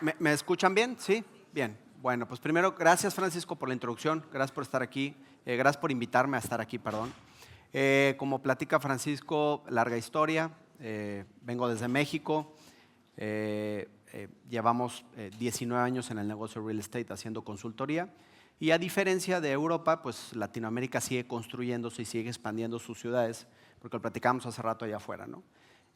¿Me escuchan bien? ¿Sí? Bien. Bueno, pues primero, gracias Francisco por la introducción, gracias por estar aquí, gracias por invitarme a estar aquí, perdón. Como platica Francisco, larga historia, vengo desde México, llevamos 19 años en el negocio real estate haciendo consultoría y a diferencia de Europa, pues Latinoamérica sigue construyéndose y sigue expandiendo sus ciudades, porque lo platicamos hace rato allá afuera, ¿no?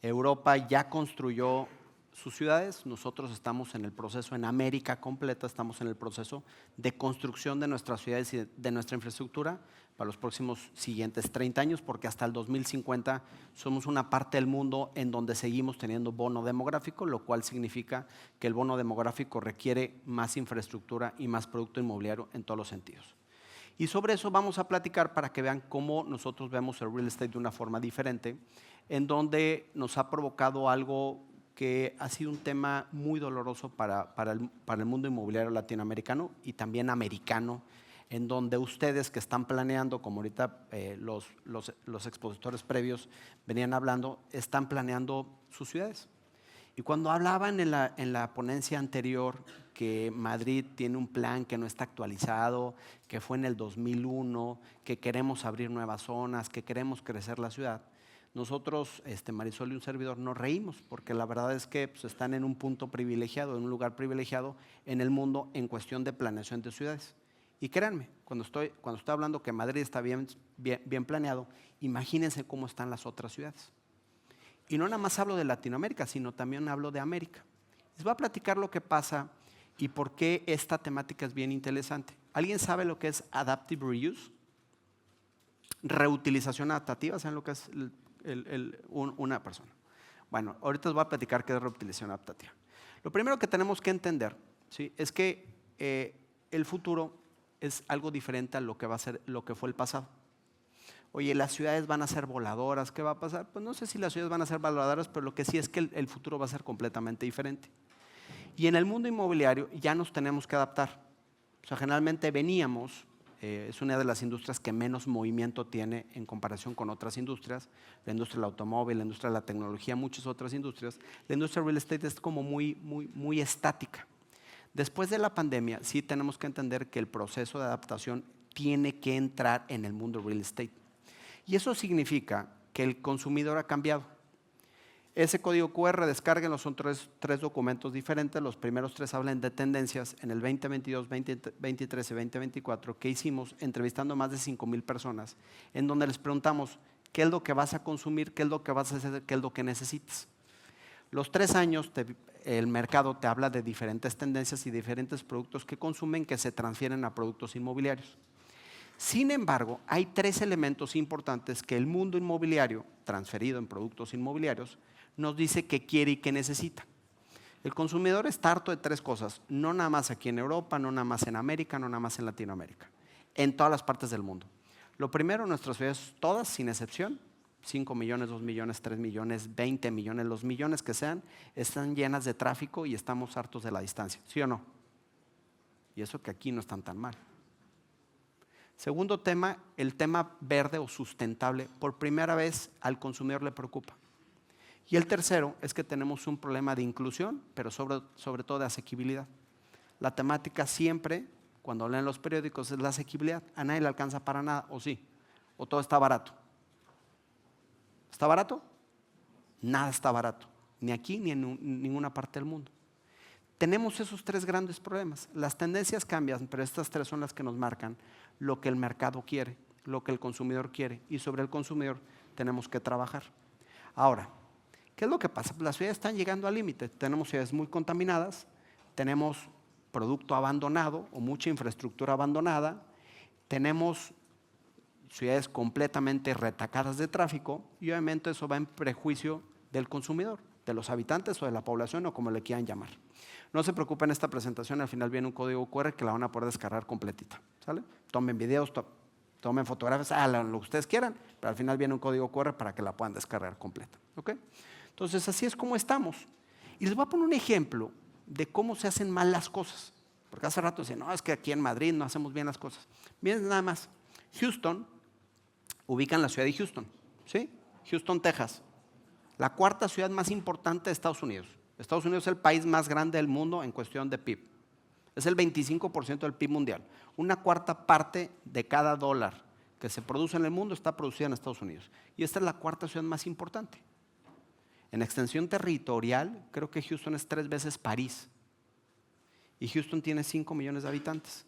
Europa ya construyó sus ciudades, nosotros estamos en el proceso, en América completa, estamos en el proceso de construcción de nuestras ciudades y de nuestra infraestructura para los próximos siguientes 30 años, porque hasta el 2050 somos una parte del mundo en donde seguimos teniendo bono demográfico, lo cual significa que el bono demográfico requiere más infraestructura y más producto inmobiliario en todos los sentidos. Y sobre eso vamos a platicar para que vean cómo nosotros vemos el real estate de una forma diferente, en donde nos ha provocado algo que ha sido un tema muy doloroso para el mundo inmobiliario latinoamericano y también americano, en donde ustedes que están planeando, como ahorita los expositores previos venían hablando, están planeando sus ciudades. Y cuando hablaban en la ponencia anterior que Madrid tiene un plan que no está actualizado, que fue en el 2001, que queremos abrir nuevas zonas, que queremos crecer la ciudad, nosotros, Marisol y un servidor, nos reímos porque la verdad es que pues, están en un punto privilegiado, en un lugar privilegiado en el mundo en cuestión de planeación de ciudades. Y créanme, cuando estoy hablando que Madrid está bien planeado, imagínense cómo están las otras ciudades. Y no nada más hablo de Latinoamérica, sino también hablo de América. Les voy a platicar lo que pasa y por qué esta temática es bien interesante. ¿Alguien sabe lo que es adaptive reuse? Reutilización adaptativa, ¿saben lo que es una persona? Bueno, ahorita les voy a platicar qué es reutilización adaptativa. Lo primero que tenemos que entender, ¿sí?, es que el futuro es algo diferente a lo que va a ser, lo que fue el pasado. Oye, las ciudades van a ser voladoras, ¿qué va a pasar? Pues no sé si las ciudades van a ser voladoras, pero lo que sí es que el futuro va a ser completamente diferente. Y en el mundo inmobiliario ya nos tenemos que adaptar. O sea, generalmente veníamos, es una de las industrias que menos movimiento tiene en comparación con otras industrias, la industria del automóvil, la industria de la tecnología, muchas otras industrias. La industria real estate es como muy estática. Después de la pandemia, sí tenemos que entender que el proceso de adaptación tiene que entrar en el mundo real estate. Y eso significa que el consumidor ha cambiado. Ese código QR, descárguenlo, son tres documentos diferentes. Los primeros tres hablan de tendencias. En el 2022, 2023 y 2024 que hicimos entrevistando a más de 5,000 personas, en donde les preguntamos qué es lo que vas a consumir, qué es lo que vas a hacer, qué es lo que necesitas. Los 3 años el mercado te habla de diferentes tendencias y diferentes productos que consumen que se transfieren a productos inmobiliarios. Sin embargo, hay 3 elementos importantes que el mundo inmobiliario, transferido en productos inmobiliarios, nos dice que quiere y que necesita. El consumidor está harto de 3 cosas, no nada más aquí en Europa, no nada más en América, no nada más en Latinoamérica, en todas las partes del mundo. Lo primero, nuestras ciudades, todas sin excepción, 5 millones, 2 millones, 3 millones, 20 millones, los millones que sean, están llenas de tráfico y estamos hartos de la distancia, ¿sí o no? Y eso que aquí no están tan mal. Segundo tema, el tema verde o sustentable, por primera vez al consumidor le preocupa. Y el tercero es que tenemos un problema de inclusión, pero sobre todo de asequibilidad. La temática siempre, cuando leen los periódicos, es la asequibilidad. A nadie le alcanza para nada, o sí, o todo está barato. ¿Está barato? Nada está barato, ni aquí ni en ninguna parte del mundo. Tenemos esos 3 grandes problemas. Las tendencias cambian, pero estas 3 son las que nos marcan lo que el mercado quiere, lo que el consumidor quiere, y sobre el consumidor tenemos que trabajar. Ahora, ¿qué es lo que pasa? Las ciudades están llegando al límite. Tenemos ciudades muy contaminadas, tenemos producto abandonado o mucha infraestructura abandonada, tenemos ciudades completamente retacadas de tráfico y obviamente eso va en prejuicio del consumidor, de los habitantes o de la población o como le quieran llamar. No se preocupen, esta presentación al final viene un código QR que la van a poder descargar completita, ¿sale? Tomen videos, tomen fotografías, lo que ustedes quieran, pero al final viene un código QR para que la puedan descargar completa, ¿ok? Entonces así es como estamos. Y les voy a poner un ejemplo de cómo se hacen mal las cosas, porque hace rato decían, no, es que aquí en Madrid no hacemos bien las cosas. Miren nada más, Houston, ubican la ciudad de Houston, ¿sí? Houston, Texas, la 4ª ciudad más importante de Estados Unidos. Estados Unidos es el país más grande del mundo en cuestión de PIB. Es el 25% del PIB mundial. Una cuarta parte de cada dólar que se produce en el mundo está producida en Estados Unidos. Y esta es la cuarta ciudad más importante. En extensión territorial, creo que Houston es 3 veces París. Y Houston tiene 5 millones de habitantes.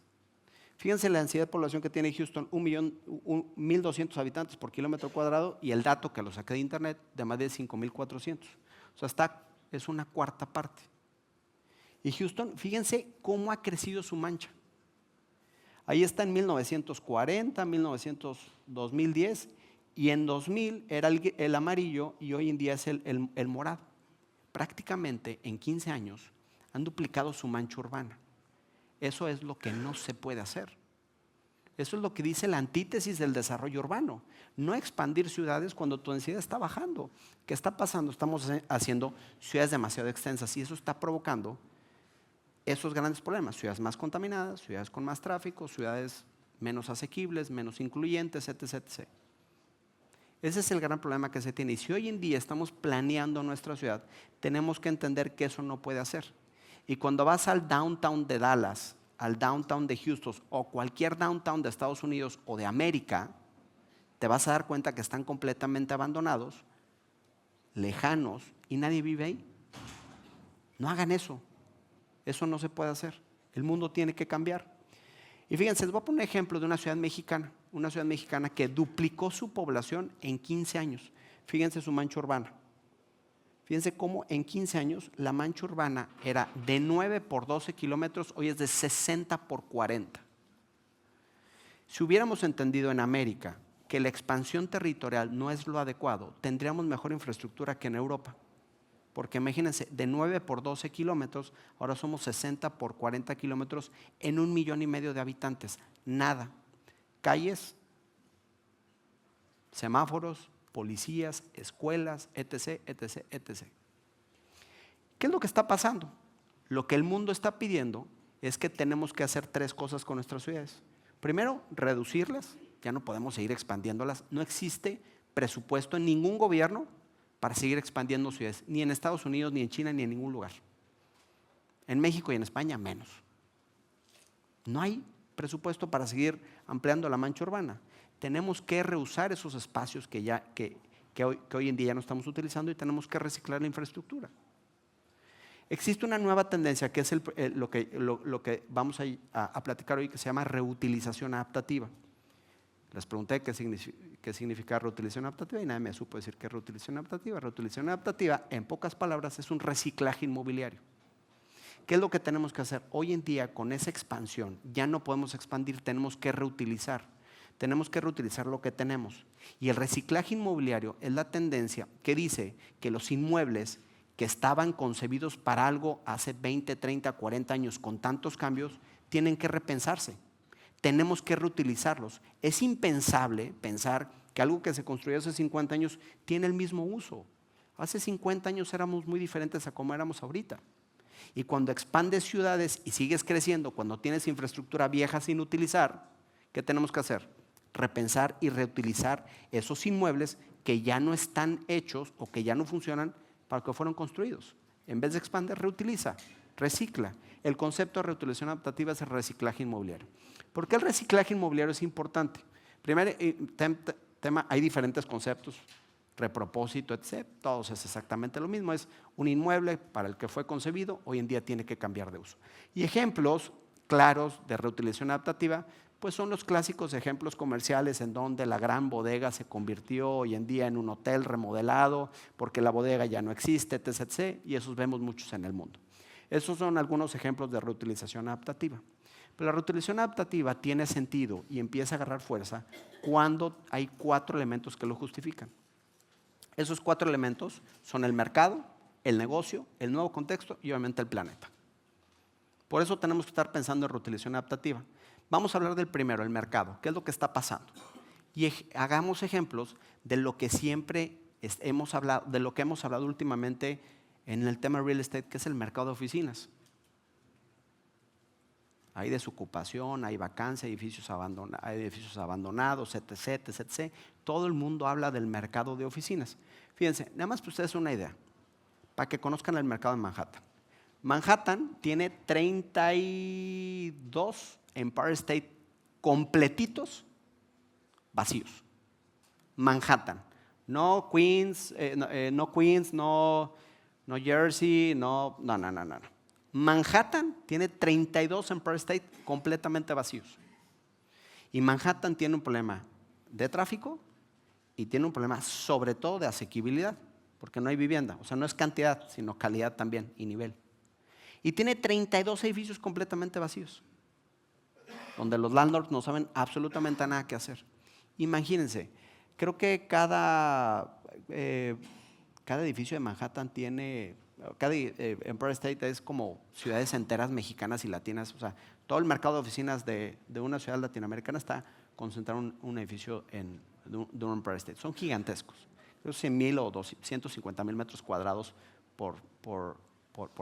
Fíjense la densidad de población que tiene Houston, 1.200.000 habitantes por kilómetro cuadrado, y el dato que lo saqué de internet, de más de 5.400. O sea, es una cuarta parte. Y Houston, fíjense cómo ha crecido su mancha. Ahí está en 1940, 2010, y en 2000 era el amarillo y hoy en día es el morado. Prácticamente en 15 años han duplicado su mancha urbana. Eso es lo que no se puede hacer. Eso es lo que dice la antítesis del desarrollo urbano. No expandir ciudades cuando tu densidad está bajando. ¿Qué está pasando? Estamos haciendo ciudades demasiado extensas y eso está provocando esos grandes problemas. Ciudades más contaminadas, ciudades con más tráfico, ciudades menos asequibles, menos incluyentes, etc., etc. Ese es el gran problema que se tiene. Y si hoy en día estamos planeando nuestra ciudad, tenemos que entender que eso no puede hacer. Y cuando vas al downtown de Dallas, al downtown de Houston o cualquier downtown de Estados Unidos o de América, te vas a dar cuenta que están completamente abandonados, lejanos y nadie vive ahí. No hagan eso. Eso no se puede hacer. El mundo tiene que cambiar. Y fíjense, les voy a poner un ejemplo de una ciudad mexicana que duplicó su población en 15 años. Fíjense su mancha urbana. Fíjense cómo en 15 años la mancha urbana era de 9 por 12 kilómetros, hoy es de 60 por 40. Si hubiéramos entendido en América que la expansión territorial no es lo adecuado, tendríamos mejor infraestructura que en Europa. Porque imagínense, de 9 por 12 kilómetros, ahora somos 60 por 40 kilómetros en 1,5 millones de habitantes. Nada. Calles, semáforos, policías, escuelas, etc., etc., etc. ¿Qué es lo que está pasando? Lo que el mundo está pidiendo es que tenemos que hacer 3 cosas con nuestras ciudades. Primero, reducirlas. Ya no podemos seguir expandiéndolas. No existe presupuesto en ningún gobierno para seguir expandiendo ciudades, ni en Estados Unidos, ni en China, ni en ningún lugar. En México y en España menos. No hay presupuesto para seguir ampliando la mancha urbana. Tenemos que reusar esos espacios que hoy en día ya no estamos utilizando y tenemos que reciclar la infraestructura. Existe una nueva tendencia que es lo que vamos a platicar hoy, que se llama reutilización adaptativa. Les pregunté qué significa reutilización adaptativa y nadie me supo decir qué es reutilización adaptativa. Reutilización adaptativa, en pocas palabras, es un reciclaje inmobiliario. ¿Qué es lo que tenemos que hacer? Hoy en día, con esa expansión, ya no podemos expandir, tenemos que reutilizar. Tenemos que reutilizar lo que tenemos. Y el reciclaje inmobiliario es la tendencia que dice que los inmuebles que estaban concebidos para algo hace 20, 30, 40 años con tantos cambios, tienen que repensarse. Tenemos que reutilizarlos. Es impensable pensar que algo que se construyó hace 50 años tiene el mismo uso. Hace 50 años éramos muy diferentes a como éramos ahorita. Y cuando expandes ciudades y sigues creciendo, cuando tienes infraestructura vieja sin utilizar, ¿qué tenemos que hacer? Repensar y reutilizar esos inmuebles que ya no están hechos o que ya no funcionan para que fueron construidos. En vez de expandir, reutiliza, recicla. El concepto de reutilización adaptativa es el reciclaje inmobiliario. ¿Por qué el reciclaje inmobiliario es importante? Primero, tema, hay diferentes conceptos, repropósito, etc. Todos es exactamente lo mismo. Es un inmueble para el que fue concebido, hoy en día tiene que cambiar de uso. Y ejemplos claros de reutilización adaptativa, pues son los clásicos ejemplos comerciales en donde la gran bodega se convirtió hoy en día en un hotel remodelado porque la bodega ya no existe, etc., etc., y esos vemos muchos en el mundo. Esos son algunos ejemplos de reutilización adaptativa. Pero la reutilización adaptativa tiene sentido y empieza a agarrar fuerza cuando hay 4 elementos que lo justifican. Esos 4 elementos son el mercado, el negocio, el nuevo contexto y obviamente el planeta. Por eso tenemos que estar pensando en reutilización adaptativa. Vamos a hablar del primero, el mercado. ¿Qué es lo que está pasando? Y hagamos ejemplos de lo que siempre hemos hablado, de lo que hemos hablado últimamente en el tema real estate, que es el mercado de oficinas. Hay desocupación, hay vacancia, hay edificios abandonados, etc., etc. Todo el mundo habla del mercado de oficinas. Fíjense, nada más para ustedes una idea. para que conozcan el mercado de Manhattan. Manhattan tiene 32 Empire State completitos vacíos. Manhattan, no Queens, no Jersey, no. Manhattan tiene 32 Empire State completamente vacíos. Y Manhattan tiene un problema de tráfico y tiene un problema sobre todo de asequibilidad, porque no hay vivienda. O sea, no es cantidad, sino calidad también y nivel. Y tiene 32 edificios completamente vacíos, donde los landlords no saben absolutamente nada qué hacer. Imagínense, creo que cada edificio de Manhattan tiene, cada Empire State es como ciudades enteras mexicanas y latinas. O sea, todo el mercado de oficinas de una ciudad latinoamericana está concentrado en un edificio de un Empire State. Son gigantescos. Creo 100,000 o 250,000 metros cuadrados por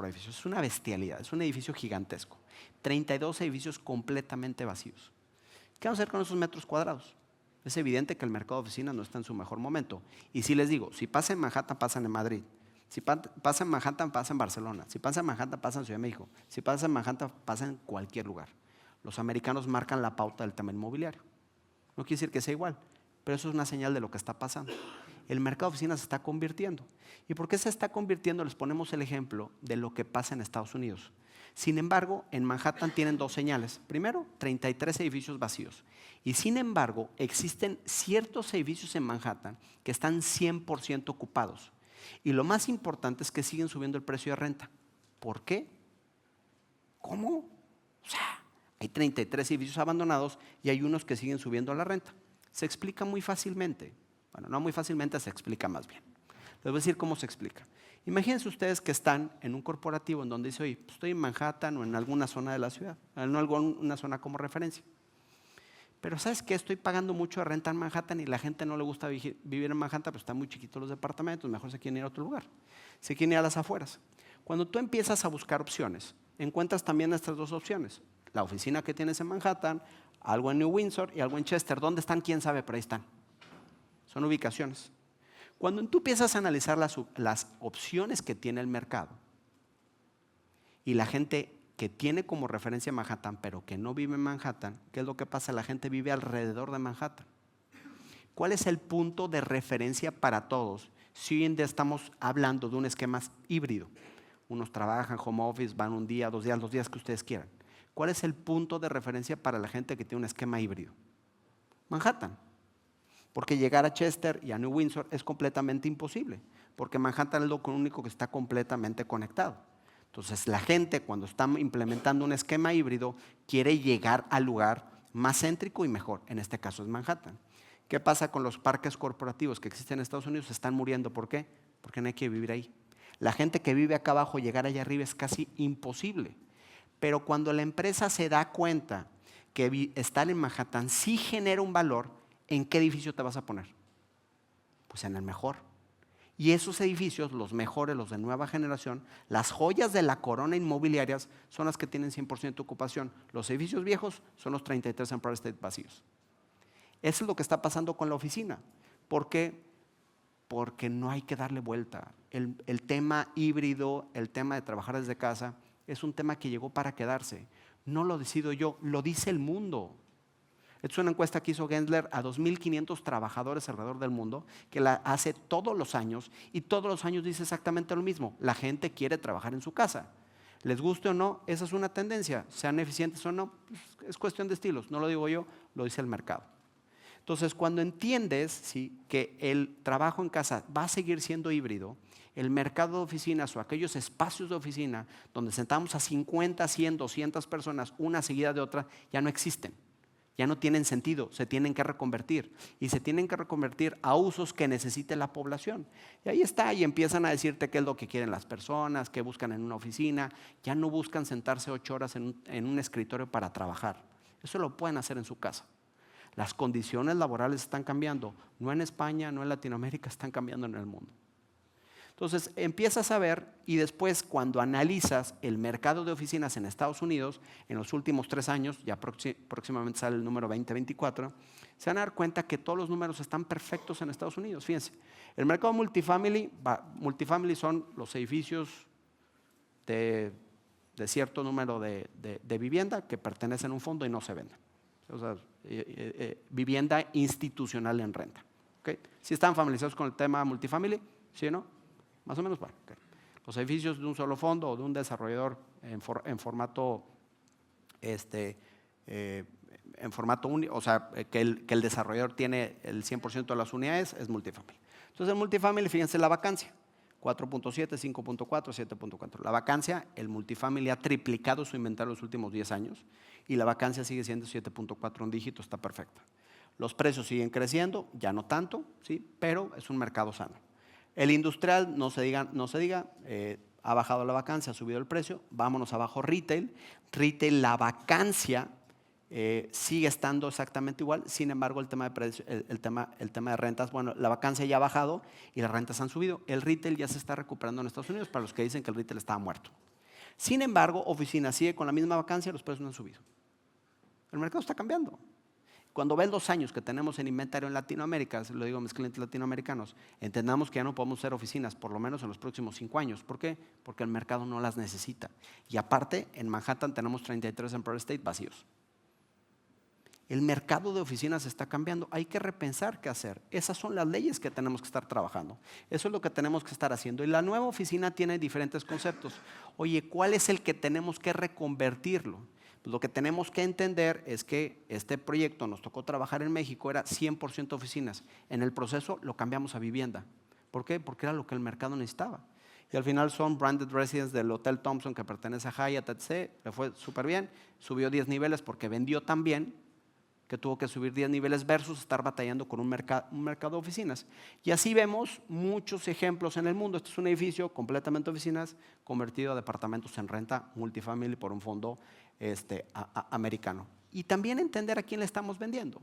edificio. Es una bestialidad, es un edificio gigantesco. 32 edificios completamente vacíos. ¿Qué vamos a hacer con esos metros cuadrados? Es evidente que el mercado de oficinas no está en su mejor momento. Y si les digo, si pasa en Manhattan, pasan en Madrid. Si pasa en Manhattan, pasa en Barcelona. Si pasa en Manhattan, pasa en Ciudad de México. Si pasa en Manhattan, pasa en cualquier lugar. Los americanos marcan la pauta del tema inmobiliario. No quiere decir que sea igual, pero eso es una señal de lo que está pasando. El mercado de oficinas se está convirtiendo. ¿Y por qué se está convirtiendo? Les ponemos el ejemplo de lo que pasa en Estados Unidos. Sin embargo, en Manhattan tienen dos señales. Primero, 33 edificios vacíos. Y sin embargo, existen ciertos edificios en Manhattan que están 100% ocupados. Y lo más importante es que siguen subiendo el precio de renta. ¿Por qué? ¿Cómo? O sea, hay 33 edificios abandonados y hay unos que siguen subiendo la renta. Se explica muy fácilmente. Bueno, no muy fácilmente, se explica más bien. Les voy a decir cómo se explica. Imagínense ustedes que están en un corporativo en donde dice, oye, pues estoy en Manhattan o en alguna zona de la ciudad, en alguna zona como referencia. Pero ¿sabes qué? Estoy pagando mucho de renta en Manhattan y la gente no le gusta vivir en Manhattan, pues están muy chiquitos los departamentos, mejor se quieren ir a otro lugar. Se quieren ir a las afueras. Cuando tú empiezas a buscar opciones, encuentras también estas dos opciones. La oficina que tienes en Manhattan, algo en New Windsor y algo en Chester. ¿Dónde están? ¿Quién sabe? Pero ahí están. Son ubicaciones. Cuando tú empiezas a analizar las opciones que tiene el mercado y la gente que tiene como referencia Manhattan, pero que no vive en Manhattan, ¿qué es lo que pasa? La gente vive alrededor de Manhattan. ¿Cuál es el punto de referencia para todos? Si hoy en día estamos hablando de un esquema híbrido, unos trabajan home office, van un día, 2 días, los días que ustedes quieran. ¿Cuál es el punto de referencia para la gente que tiene un esquema híbrido? Manhattan. Porque llegar a Chester y a New Windsor es completamente imposible, porque Manhattan es lo único que está completamente conectado. Entonces la gente, cuando está implementando un esquema híbrido, quiere llegar al lugar más céntrico y mejor. En este caso es Manhattan. ¿Qué pasa con los parques corporativos que existen en Estados Unidos? Se están muriendo. ¿Por qué? Porque no hay que vivir ahí. La gente que vive acá abajo, llegar allá arriba es casi imposible. Pero cuando la empresa se da cuenta que estar en Manhattan sí genera un valor, ¿en qué edificio te vas a poner? Pues en el mejor. Y esos edificios, los mejores, los de nueva generación, las joyas de la corona inmobiliarias son las que tienen 100% ocupación. Los edificios viejos son los 33 Empire State vacíos. Eso es lo que está pasando con la oficina. ¿Por qué? Porque no hay que darle vuelta. El tema híbrido, el tema de trabajar desde casa, es un tema que llegó para quedarse. No lo decido yo, lo dice el mundo. Esta es una encuesta que hizo Gensler a 2,500 trabajadores alrededor del mundo, que la hace todos los años, y todos los años dice exactamente lo mismo. La gente quiere trabajar en su casa. Les guste o no, esa es una tendencia. Sean eficientes o no, pues es cuestión de estilos. No lo digo yo, lo dice el mercado. Entonces, cuando entiendes ¿sí? que el trabajo en casa va a seguir siendo híbrido, el mercado de oficinas o aquellos espacios de oficina donde sentamos a 50, 100, 200 personas, una seguida de otra, ya no existen. Ya no tienen sentido, se tienen que reconvertir. Y se tienen que reconvertir a usos que necesite la población. Y ahí está, y empiezan a decirte qué es lo que quieren las personas, qué buscan en una oficina. Ya no buscan sentarse 8 horas en un escritorio para trabajar. Eso lo pueden hacer en su casa. Las condiciones laborales están cambiando, no en España, no en Latinoamérica, están cambiando en el mundo. Entonces empiezas a ver y después cuando analizas el mercado de oficinas en Estados Unidos en los últimos 3 años, ya próximamente sale el número 2024, se van a dar cuenta que todos los números están perfectos en Estados Unidos. Fíjense, el mercado multifamily son los edificios de cierto número de vivienda que pertenecen a un fondo y no se venden. O sea, vivienda institucional en renta. ¿Okay? ¿Sí están familiarizados con el tema multifamily? ¿Sí o no? Más o menos, bueno. Okay. Los edificios de un solo fondo o de un desarrollador en formato único, o sea, que el desarrollador tiene el 100% de las unidades, es multifamily. Entonces, el multifamily, fíjense la vacancia. 4.7, 5.4, 7.4. La vacancia, el multifamily ha triplicado su inventario en los últimos 10 años y la vacancia sigue siendo 7.4, un dígito, está perfecta. Los precios siguen creciendo, ya no tanto, ¿sí? Pero es un mercado sano. El industrial, no se diga, ha bajado la vacancia, ha subido el precio. Vámonos abajo, retail. Retail, la vacancia sigue estando exactamente igual. Sin embargo, el tema de precios, el tema de rentas, bueno, la vacancia ya ha bajado y las rentas han subido. El retail ya se está recuperando en Estados Unidos para los que dicen que el retail estaba muerto. Sin embargo, oficina sigue con la misma vacancia y los precios no han subido. El mercado está cambiando. Cuando ven los años que tenemos en inventario en Latinoamérica, se lo digo a mis clientes latinoamericanos, entendamos que ya no podemos hacer oficinas, por lo menos en los próximos 5 años. ¿Por qué? Porque el mercado no las necesita. Y aparte, en Manhattan tenemos 33 Empire State vacíos. El mercado de oficinas está cambiando. Hay que repensar qué hacer. Esas son las leyes que tenemos que estar trabajando. Eso es lo que tenemos que estar haciendo. Y la nueva oficina tiene diferentes conceptos. Oye, ¿cuál es el que tenemos que reconvertirlo? Lo que tenemos que entender es que este proyecto nos tocó trabajar en México, era 100% oficinas. En el proceso lo cambiamos a vivienda. ¿Por qué? Porque era lo que el mercado necesitaba. Y al final son branded residents del Hotel Thompson que pertenece a Hyatt, etc. Le fue súper bien, subió 10 niveles porque vendió tan bien que tuvo que subir 10 niveles versus estar batallando con un mercado de oficinas. Y así vemos muchos ejemplos en el mundo. Este es un edificio completamente oficinas convertido a departamentos en renta multifamily por un fondo americano. Y también entender a quién le estamos vendiendo,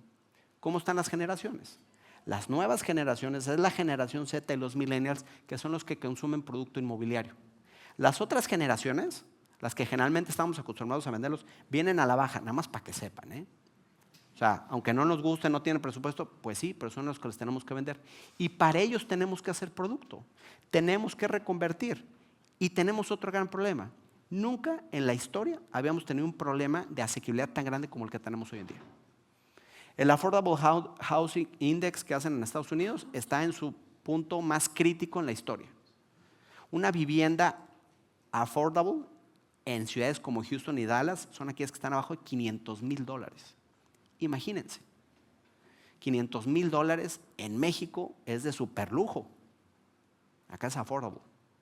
cómo están las generaciones. Las nuevas generaciones es la generación Z y los millennials, que son los que consumen producto inmobiliario. Las otras generaciones, las que generalmente estamos acostumbrados a venderlos, vienen a la baja, nada más para que sepan, ¿eh? O sea, aunque no nos guste, no tienen presupuesto, pues sí, pero son los que les tenemos que vender. Y para ellos tenemos que hacer producto, tenemos que reconvertir. Y tenemos otro gran problema. Nunca en la historia habíamos tenido un problema de asequibilidad tan grande como el que tenemos hoy en día. El Affordable Housing Index que hacen en Estados Unidos está en su punto más crítico en la historia. Una vivienda affordable en ciudades como Houston y Dallas son aquellas que están abajo de $500,000. Imagínense, $500,000 en México es de super lujo. Acá es affordable.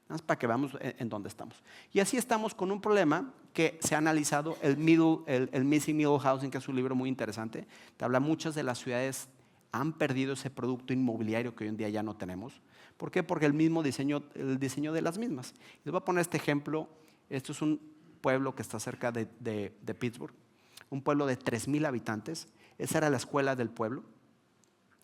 Nada más para que veamos en dónde estamos. Y así estamos con un problema que se ha analizado, el Missing Middle Housing, que es un libro muy interesante. Te habla, muchas de las ciudades han perdido ese producto inmobiliario que hoy en día ya no tenemos. ¿Por qué? Porque el diseño de las mismas. Les voy a poner este ejemplo. Esto es un pueblo que está cerca de Pittsburgh. Un pueblo de 3,000 habitantes. Esa era la escuela del pueblo.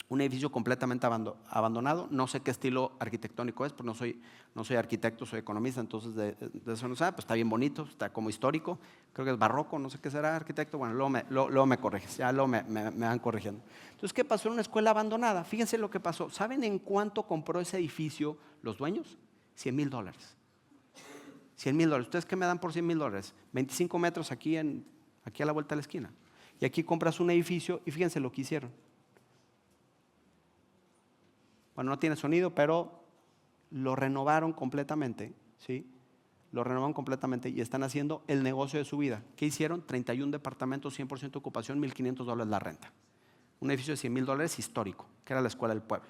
Un edificio completamente abandonado. No sé qué estilo arquitectónico es, porque no soy arquitecto, soy economista, entonces de eso no sé. Pues está bien bonito, está como histórico. Creo que es barroco, no sé qué será arquitecto. Bueno, luego me corriges, ya luego me van corrigiendo. Entonces, ¿qué pasó? En una escuela abandonada. Fíjense lo que pasó. ¿Saben en cuánto compró ese edificio los dueños? $100,000. $100,000. ¿Ustedes qué me dan por $100,000? 25 metros aquí a la vuelta de la esquina. Y aquí compras un edificio y fíjense lo que hicieron. Bueno, no tiene sonido, pero lo renovaron completamente, ¿sí? Lo renovaron completamente y están haciendo el negocio de su vida. ¿Qué hicieron? 31 departamentos, 100% ocupación, $1,500 la renta. Un edificio de $100,000 histórico, que era la escuela del pueblo.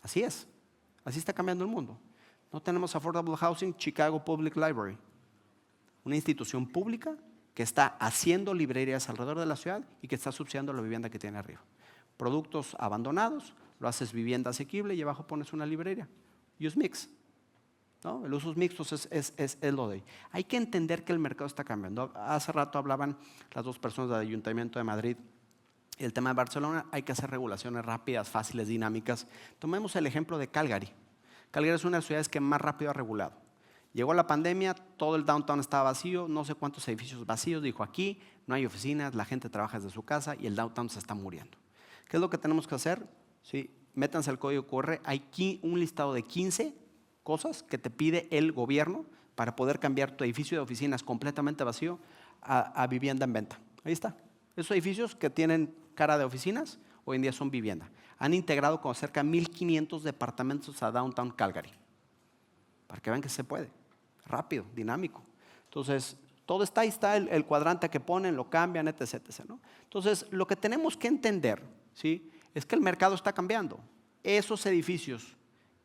Así es. Así está cambiando el mundo. No tenemos affordable housing, Chicago Public Library. Una institución pública que está haciendo librerías alrededor de la ciudad y que está subsidiando la vivienda que tiene arriba. Productos abandonados, lo haces vivienda asequible y abajo pones una librería. Use mix, ¿no? El usos mixtos es lo de ahí. Hay que entender que el mercado está cambiando. Hace rato hablaban las dos personas del Ayuntamiento de Madrid. El tema de Barcelona, hay que hacer regulaciones rápidas, fáciles, dinámicas. Tomemos el ejemplo de Calgary. Calgary es una de las ciudades que más rápido ha regulado. Llegó la pandemia, todo el downtown estaba vacío, no sé cuántos edificios vacíos, dijo aquí, no hay oficinas, la gente trabaja desde su casa y el downtown se está muriendo. ¿Qué es lo que tenemos que hacer? Sí, métanse al código QR, hay un listado de 15 cosas que te pide el gobierno para poder cambiar tu edificio de oficinas completamente vacío a vivienda en venta. Ahí está. Esos edificios que tienen cara de oficinas, hoy en día son vivienda. Han integrado con cerca de 1,500 departamentos a Downtown Calgary. Para que vean que se puede. Rápido, dinámico. Entonces, todo está, ahí está el cuadrante que ponen, lo cambian, etc, etc, ¿no? Entonces, lo que tenemos que entender, ¿sí?, es que el mercado está cambiando. Esos edificios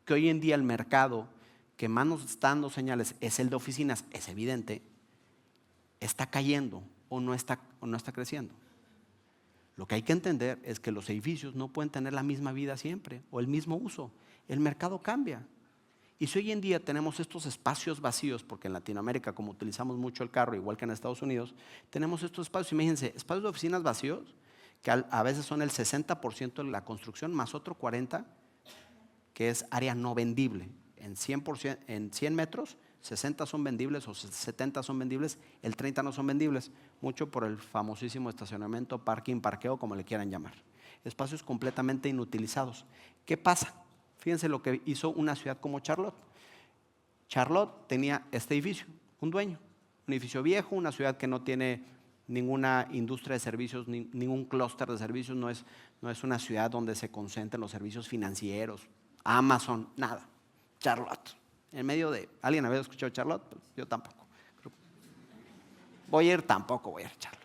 que hoy en día el mercado que más nos está dando señales es el de oficinas, es evidente, está cayendo o no está creciendo. Lo que hay que entender es que los edificios no pueden tener la misma vida siempre o el mismo uso. El mercado cambia. Y si hoy en día tenemos estos espacios vacíos, porque en Latinoamérica, como utilizamos mucho el carro, igual que en Estados Unidos, tenemos estos espacios, imagínense, espacios de oficinas vacíos, que a veces son el 60% de la construcción, más otro 40% que es área no vendible. En 100 metros, 60 son vendibles o 70 son vendibles, el 30 no son vendibles, mucho por el famosísimo estacionamiento, parking, parqueo, como le quieran llamar. Espacios completamente inutilizados. ¿Qué pasa? Fíjense lo que hizo una ciudad como Charlotte. Charlotte tenía este edificio, un dueño, un edificio viejo, una ciudad que no tiene ninguna industria de servicios, ningún clúster de servicios, no es una ciudad donde se concentren los servicios financieros, Amazon, nada. Charlotte, en medio de… ¿Alguien había escuchado Charlotte? Pues yo tampoco. Tampoco voy a ir a Charlotte.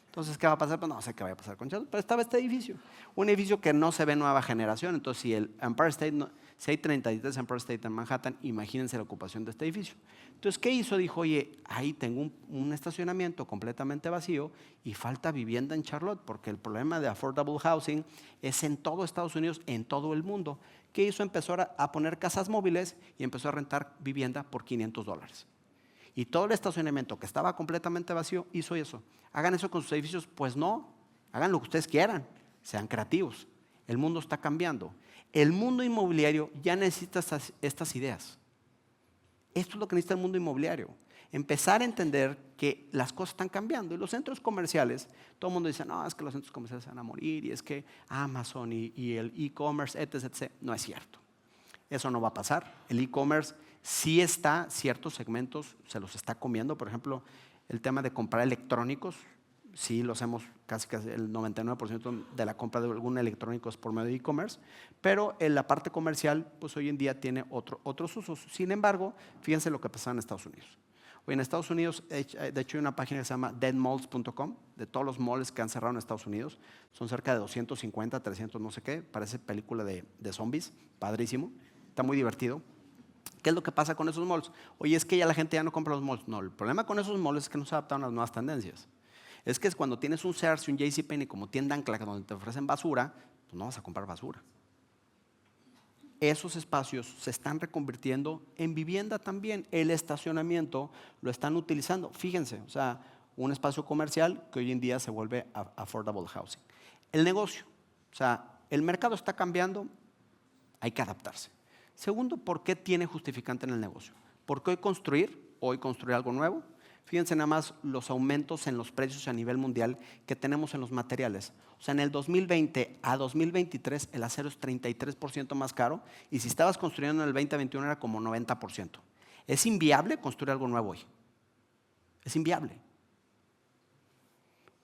Entonces, ¿qué va a pasar? Pues no sé qué va a pasar con Charlotte, pero estaba este edificio. Un edificio que no se ve nueva generación. Entonces, si el Empire State, si hay 33 Empire State en Manhattan, imagínense la ocupación de este edificio. Entonces, ¿qué hizo? Dijo, oye, ahí tengo un estacionamiento completamente vacío y falta vivienda en Charlotte, porque el problema de affordable housing es en todo Estados Unidos, en todo el mundo. ¿Qué hizo? Empezó a poner casas móviles y empezó a rentar vivienda por $500. Y todo el estacionamiento que estaba completamente vacío hizo eso. ¿Hagan eso con sus edificios? Pues no, hagan lo que ustedes quieran, sean creativos. El mundo está cambiando. El mundo inmobiliario ya necesita estas ideas. Esto es lo que necesita el mundo inmobiliario. Empezar a entender que las cosas están cambiando. Y los centros comerciales, todo el mundo dice, no, es que los centros comerciales se van a morir, y es que Amazon y el e-commerce, etc, etc. No es cierto. Eso no va a pasar. El e-commerce sí está, ciertos segmentos se los está comiendo. Por ejemplo, el tema de comprar electrónicos, sí lo hacemos casi el 99% de la compra de algún electrónico es por medio de e-commerce, pero en la parte comercial, pues hoy en día tiene otros usos. Sin embargo, fíjense lo que pasa en Estados Unidos. Hoy en Estados Unidos, de hecho hay una página que se llama deadmalls.com, de todos los malls que han cerrado en Estados Unidos. Son cerca de 250, 300, no sé qué, parece película de zombies, padrísimo, está muy divertido. ¿Qué es lo que pasa con esos malls? Oye, es que ya la gente ya no compra los malls. No, el problema con esos malls es que no se adaptaron a las nuevas tendencias. Es que cuando tienes un Sears y un JCPenney como tienda ancla donde te ofrecen basura, pues no vas a comprar basura. Esos espacios se están reconvirtiendo en vivienda también. El estacionamiento lo están utilizando. Fíjense, o sea, un espacio comercial que hoy en día se vuelve affordable housing. El negocio, o sea, el mercado está cambiando, hay que adaptarse. Segundo, ¿por qué tiene justificante en el negocio? Porque hoy construir algo nuevo. Fíjense nada más los aumentos en los precios a nivel mundial que tenemos en los materiales. O sea, en el 2020 a 2023 el acero es 33% más caro y si estabas construyendo en el 2021 era como 90%. Es inviable construir algo nuevo hoy. Es inviable.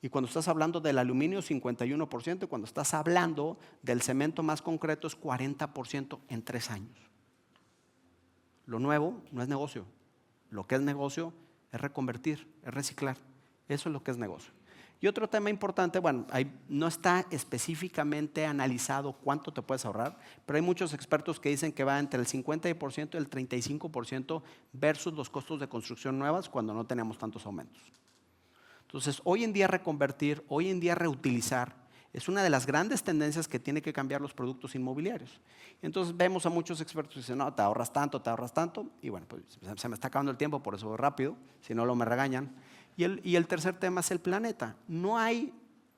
Y cuando estás hablando del aluminio, 51%, y cuando estás hablando del cemento más concreto es 40% en 3 años. Lo nuevo no es negocio. Lo que es negocio es reconvertir, es reciclar. Eso es lo que es negocio. Y otro tema importante, bueno, no está específicamente analizado cuánto te puedes ahorrar, pero hay muchos expertos que dicen que va entre el 50% y el 35% versus los costos de construcción nuevas cuando no tenemos tantos aumentos. Entonces, hoy en día reconvertir, hoy en día reutilizar, es una de las grandes tendencias que tiene que cambiar los productos inmobiliarios. Entonces vemos a muchos expertos que dicen, no, te ahorras tanto, y bueno, pues se me está acabando el tiempo, por eso voy rápido, si no lo me regañan. Y el tercer tema es el planeta. No hay,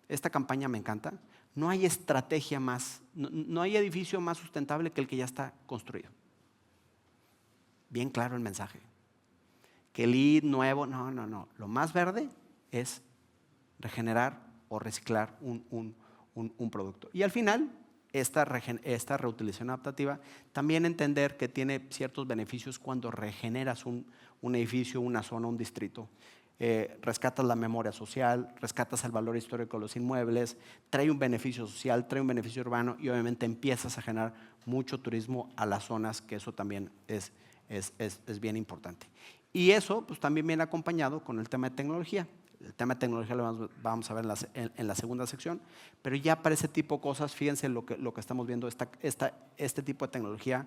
esta campaña me encanta, no hay estrategia más, no hay edificio más sustentable que el que ya está construido. bien claro el mensaje. Que el LEED nuevo, no. Lo más verde es regenerar o reciclar un producto. Y al final, esta reutilización adaptativa, también entender que tiene ciertos beneficios cuando regeneras un edificio, una zona, un distrito. Rescatas la memoria social, rescatas el valor histórico de los inmuebles, trae un beneficio social, trae un beneficio urbano y obviamente empiezas a generar mucho turismo a las zonas, que eso también es bien importante. Y eso pues, también viene acompañado con el tema de tecnología. El tema de tecnología lo vamos a ver en la segunda sección, pero ya para ese tipo de cosas, fíjense lo que estamos viendo, este tipo de tecnología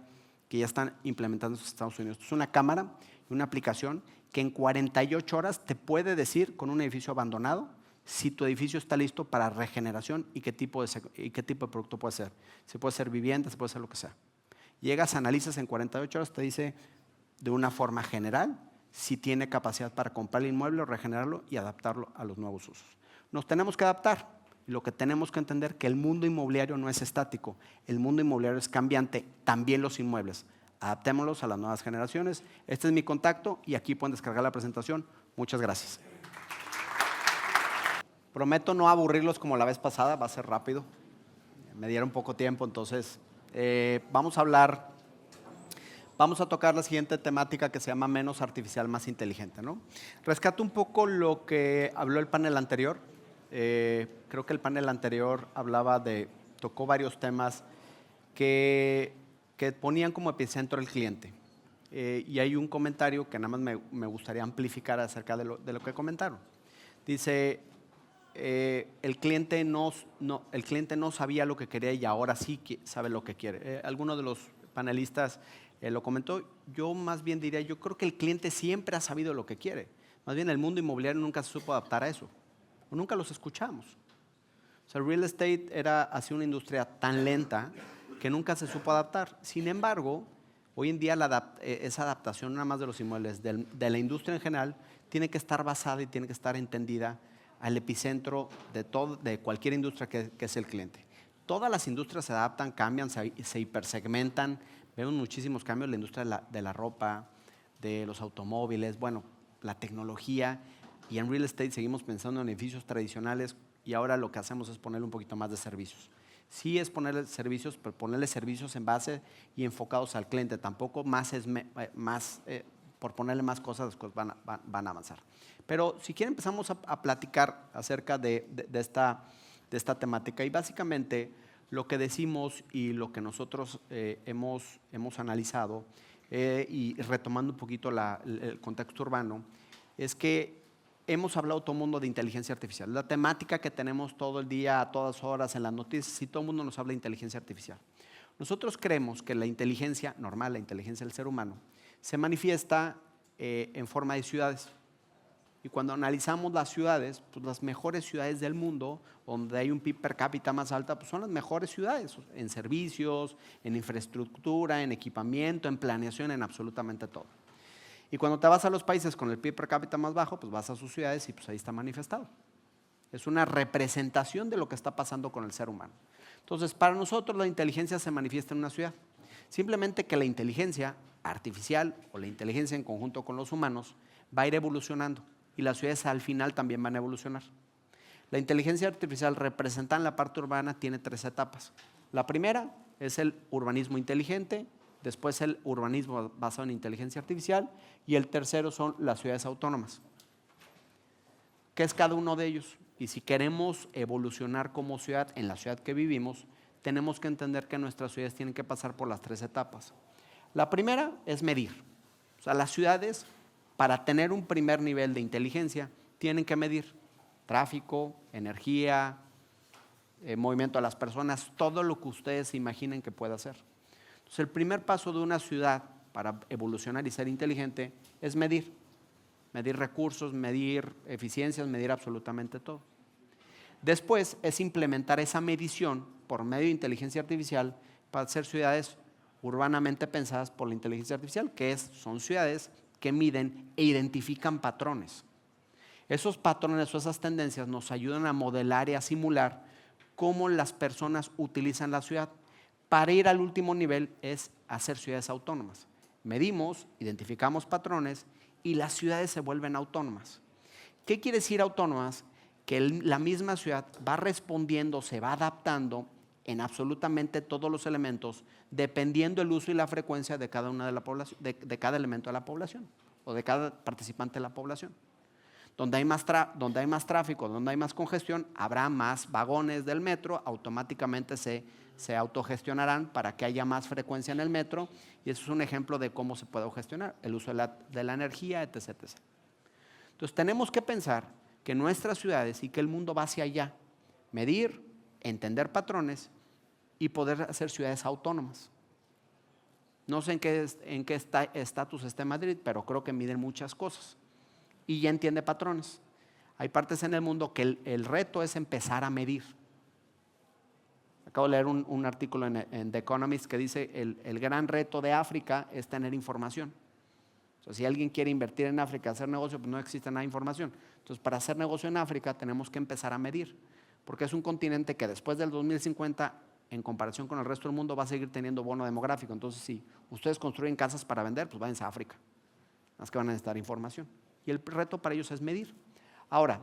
que ya están implementando en los Estados Unidos. Es una cámara y una aplicación que en 48 horas te puede decir con un edificio abandonado si tu edificio está listo para regeneración y qué tipo de producto puede ser. Se puede ser vivienda, se puede ser lo que sea. Llegas, analizas en 48 horas, te dice de una forma general si tiene capacidad para comprar el inmueble, regenerarlo y adaptarlo a los nuevos usos. Nos tenemos que adaptar. Lo que tenemos que entender es que el mundo inmobiliario no es estático, el mundo inmobiliario es cambiante, también los inmuebles. Adaptémoslos a las nuevas generaciones. Este es mi contacto y aquí pueden descargar la presentación. Muchas gracias. Prometo no aburrirlos como la vez pasada, va a ser rápido. Me dieron poco tiempo, entonces vamos a tocar la siguiente temática que se llama menos artificial, más inteligente, ¿no? Rescato un poco lo que habló el panel anterior. Creo que el panel anterior tocó varios temas que ponían como epicentro el cliente. Y hay un comentario que nada más me gustaría amplificar acerca de lo que comentaron. Dice, el cliente no sabía lo que quería y ahora sí sabe lo que quiere. Alguno de los panelistas lo comentó. Yo más bien diría, yo creo que el cliente siempre ha sabido lo que quiere. Más bien el mundo inmobiliario nunca se supo adaptar a eso. O nunca los escuchamos. O sea, el real estate ha sido una industria tan lenta que nunca se supo adaptar. Sin embargo, hoy en día esa adaptación nada más de los inmuebles, de la industria en general, tiene que estar basada y tiene que estar entendida al epicentro de cualquier industria que es el cliente. Todas las industrias se adaptan, cambian, se hipersegmentan. Vemos muchísimos cambios en la industria de la ropa, de los automóviles, bueno, la tecnología. Y en real estate seguimos pensando en edificios tradicionales y ahora lo que hacemos es ponerle un poquito más de servicios. Sí es ponerle servicios, pero ponerle servicios en base y enfocados al cliente. Tampoco por ponerle más cosas, las cosas van a avanzar. Pero si quieren empezamos a platicar acerca de esta temática. Y básicamente lo que decimos y lo que nosotros hemos analizado y retomando un poquito el contexto urbano, es que hemos hablado todo el mundo de inteligencia artificial. La temática que tenemos todo el día, a todas horas en las noticias, y todo el mundo nos habla de inteligencia artificial. Nosotros creemos que la inteligencia normal, la inteligencia del ser humano, se manifiesta en forma de ciudades. Y cuando analizamos las ciudades, pues las mejores ciudades del mundo, donde hay un PIB per cápita más alta, pues son las mejores ciudades, en servicios, en infraestructura, en equipamiento, en planeación, en absolutamente todo. Y cuando te vas a los países con el PIB per cápita más bajo, pues vas a sus ciudades y pues ahí está manifestado. Es una representación de lo que está pasando con el ser humano. Entonces, para nosotros la inteligencia se manifiesta en una ciudad. Simplemente que la inteligencia artificial o la inteligencia en conjunto con los humanos va a ir evolucionando y las ciudades al final también van a evolucionar. La inteligencia artificial representada en la parte urbana tiene 3 etapas. La primera es el urbanismo inteligente, después el urbanismo basado en inteligencia artificial y el tercero son las ciudades autónomas. ¿Qué es cada uno de ellos? Y si queremos evolucionar como ciudad en la ciudad que vivimos, tenemos que entender que nuestras ciudades tienen que pasar por las 3 etapas. La primera es medir. O sea, las ciudades, para tener un primer nivel de inteligencia, tienen que medir tráfico, energía, movimiento de las personas, todo lo que ustedes se imaginen que pueda hacer. Entonces, el primer paso de una ciudad para evolucionar y ser inteligente es medir. Medir recursos, medir eficiencias, medir absolutamente todo. Después es implementar esa medición por medio de inteligencia artificial para hacer ciudades urbanamente pensadas por la inteligencia artificial, son ciudades que miden e identifican patrones. Esos patrones o esas tendencias nos ayudan a modelar y a simular cómo las personas utilizan la ciudad. Para ir al último nivel es hacer ciudades autónomas. medimos, identificamos patrones y las ciudades se vuelven autónomas. ¿Qué quiere decir autónomas? Que la misma ciudad va respondiendo, se va adaptando en absolutamente todos los elementos, dependiendo el uso y la frecuencia de cada una de la población, de cada elemento de la población o de cada participante de la población. Donde hay más tráfico, donde hay más congestión, habrá más vagones del metro, automáticamente se autogestionarán para que haya más frecuencia en el metro, y eso es un ejemplo de cómo se puede gestionar el uso de la energía, etc., etc. Entonces tenemos que pensar que nuestras ciudades y que el mundo va hacia allá, medir, entender patrones y poder hacer ciudades autónomas. No sé en qué estatus está Madrid, pero creo que miden muchas cosas y ya entiende patrones. Hay partes en el mundo que el reto es empezar a medir. Acabo de leer un artículo en The Economist que dice el gran reto de África es tener información. O sea, si alguien quiere invertir en África, hacer negocio, pues no existe nada de información. Entonces, para hacer negocio en África tenemos que empezar a medir, porque es un continente que después del 2050, en comparación con el resto del mundo, va a seguir teniendo bono demográfico. Entonces, si ustedes construyen casas para vender, pues váyanse a África. Más que van a necesitar información. Y el reto para ellos es medir. Ahora,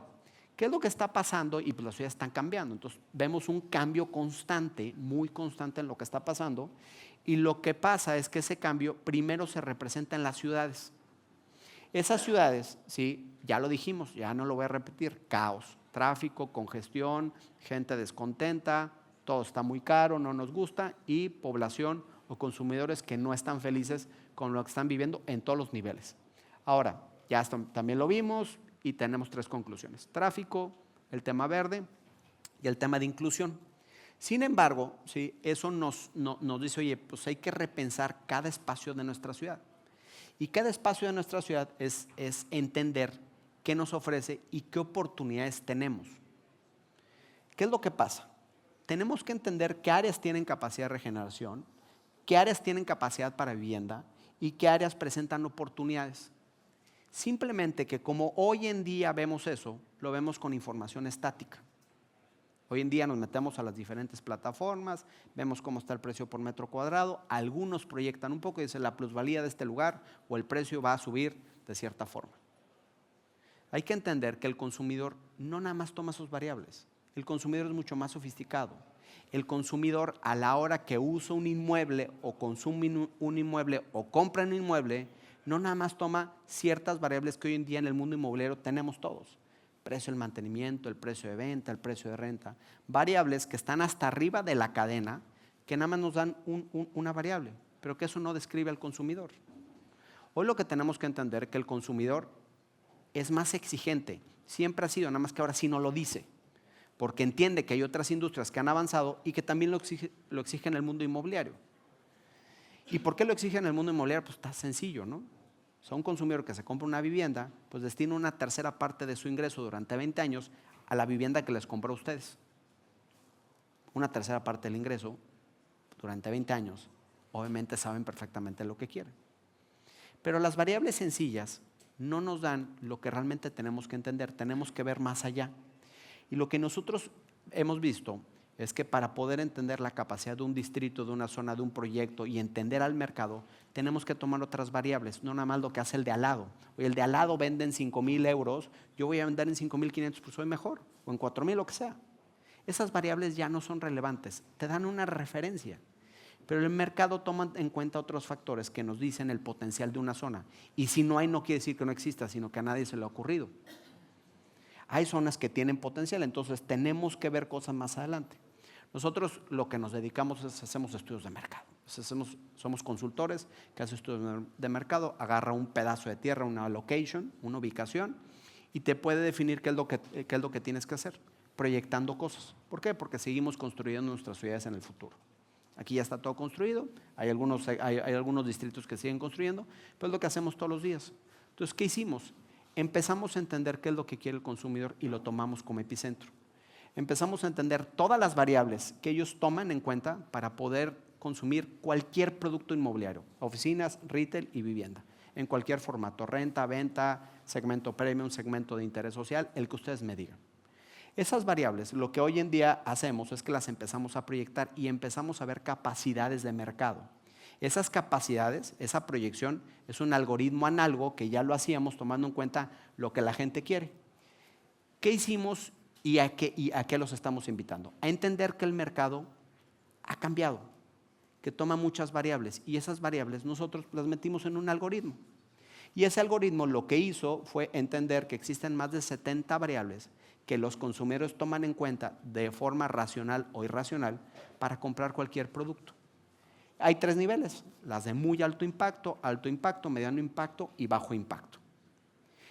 ¿qué es lo que está pasando? Y pues las ciudades están cambiando. Entonces, vemos un cambio constante, muy constante en lo que está pasando. Y lo que pasa es que ese cambio primero se representa en las ciudades. Esas ciudades, sí, ya lo dijimos, ya no lo voy a repetir, caos, tráfico, congestión, gente descontenta, todo está muy caro, no nos gusta, y población o consumidores que no están felices con lo que están viviendo en todos los niveles. Ahora, ya también lo vimos y tenemos 3 conclusiones: tráfico, el tema verde y el tema de inclusión. Sin embargo, ¿sí?, eso nos dice, oye, pues hay que repensar cada espacio de nuestra ciudad. Y cada espacio de nuestra ciudad es entender qué nos ofrece y qué oportunidades tenemos. ¿Qué es lo que pasa? Tenemos que entender qué áreas tienen capacidad de regeneración, qué áreas tienen capacidad para vivienda y qué áreas presentan oportunidades. Simplemente que como hoy en día vemos eso, lo vemos con información estática. Hoy en día nos metemos a las diferentes plataformas, vemos cómo está el precio por metro cuadrado, algunos proyectan un poco y dicen la plusvalía de este lugar o el precio va a subir de cierta forma. Hay que entender que el consumidor no nada más toma sus variables, el consumidor es mucho más sofisticado. El consumidor, a la hora que usa un inmueble o consume un inmueble o compra un inmueble, no nada más toma ciertas variables que hoy en día en el mundo inmobiliario tenemos todos: precio del mantenimiento, el precio de venta, el precio de renta, variables que están hasta arriba de la cadena, que nada más nos dan una variable, pero que eso no describe al consumidor. Hoy lo que tenemos que entender es que el consumidor es más exigente, siempre ha sido, nada más que ahora sí no lo dice, porque entiende que hay otras industrias que han avanzado y que también lo exigen en el mundo inmobiliario. ¿Y por qué lo exigen en el mundo inmobiliario? Pues está sencillo, ¿no? O sea, un consumidor que se compra una vivienda, pues destina una tercera parte de su ingreso durante 20 años a la vivienda que les compró a ustedes. Una tercera parte del ingreso durante 20 años, obviamente saben perfectamente lo que quieren. Pero las variables sencillas no nos dan lo que realmente tenemos que entender, tenemos que ver más allá. Y lo que nosotros hemos visto es que para poder entender la capacidad de un distrito, de una zona, de un proyecto y entender al mercado, tenemos que tomar otras variables, no nada más lo que hace el de al lado. Oye, el de al lado vende en 5,000 euros, yo voy a vender en 5,500, pues soy mejor, o en 4,000, lo que sea. Esas variables ya no son relevantes, te dan una referencia, pero el mercado toma en cuenta otros factores que nos dicen el potencial de una zona. Y si no hay, no quiere decir que no exista, sino que a nadie se le ha ocurrido. Hay zonas que tienen potencial, entonces tenemos que ver cosas más adelante. Nosotros lo que nos dedicamos es hacemos estudios de mercado. Somos consultores que hacen estudios de mercado, agarra un pedazo de tierra, una location, una ubicación, y te puede definir qué es lo que tienes que hacer, proyectando cosas. ¿Por qué? Porque seguimos construyendo nuestras ciudades en el futuro. Aquí ya está todo construido, hay algunos distritos que siguen construyendo, pero es lo que hacemos todos los días. Entonces, ¿qué hicimos? Empezamos a entender qué es lo que quiere el consumidor y lo tomamos como epicentro. Empezamos a entender todas las variables que ellos toman en cuenta para poder consumir cualquier producto inmobiliario, oficinas, retail y vivienda, en cualquier formato: renta, venta, segmento premium, segmento de interés social, el que ustedes me digan. Esas variables, lo que hoy en día hacemos es que las empezamos a proyectar y empezamos a ver capacidades de mercado. Esas capacidades, esa proyección, es un algoritmo análogo que ya lo hacíamos tomando en cuenta lo que la gente quiere. ¿Qué hicimos y a qué los estamos invitando? A entender que el mercado ha cambiado, que toma muchas variables y esas variables nosotros las metimos en un algoritmo. Y ese algoritmo lo que hizo fue entender que existen más de 70 variables que los consumidores toman en cuenta de forma racional o irracional para comprar cualquier producto. Hay 3 niveles, las de muy alto impacto, mediano impacto y bajo impacto.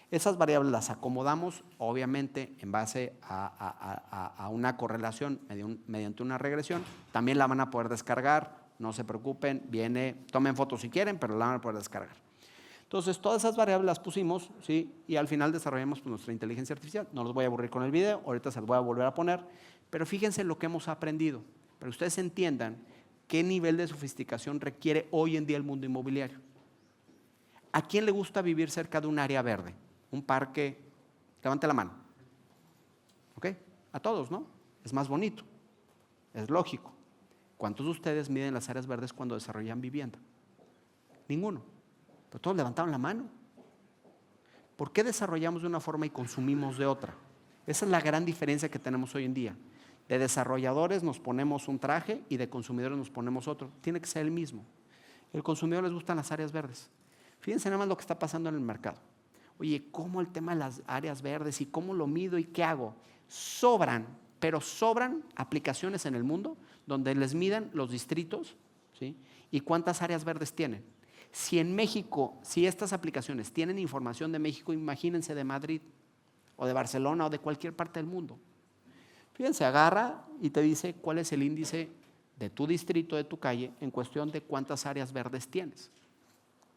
Esas variables las acomodamos, obviamente, en base a una correlación mediante una regresión. También la van a poder descargar, no se preocupen, tomen fotos si quieren, pero la van a poder descargar. Entonces, todas esas variables las pusimos, ¿sí? Y al final desarrollamos nuestra inteligencia artificial. No los voy a aburrir con el video, ahorita se los voy a volver a poner, pero fíjense lo que hemos aprendido, para que ustedes entiendan qué nivel de sofisticación requiere hoy en día el mundo inmobiliario. ¿A quién le gusta vivir cerca de un área verde? Un parque, levante la mano. ¿Ok? A todos, ¿no? Es más bonito, es lógico. ¿Cuántos de ustedes miden las áreas verdes cuando desarrollan vivienda? Ninguno. Pero todos levantaron la mano. ¿Por qué desarrollamos de una forma y consumimos de otra? Esa es la gran diferencia que tenemos hoy en día. De desarrolladores nos ponemos un traje y de consumidores nos ponemos otro. Tiene que ser el mismo. El consumidor les gustan las áreas verdes. Fíjense nada más lo que está pasando en el mercado. Oye, ¿cómo el tema de las áreas verdes y cómo lo mido y qué hago? Sobran, pero sobran aplicaciones en el mundo donde les midan los distritos, ¿sí? Y cuántas áreas verdes tienen. Si en México, si estas aplicaciones tienen información de México, imagínense de Madrid o de Barcelona o de cualquier parte del mundo. Fíjense, agarra y te dice cuál es el índice de tu distrito, de tu calle, en cuestión de cuántas áreas verdes tienes.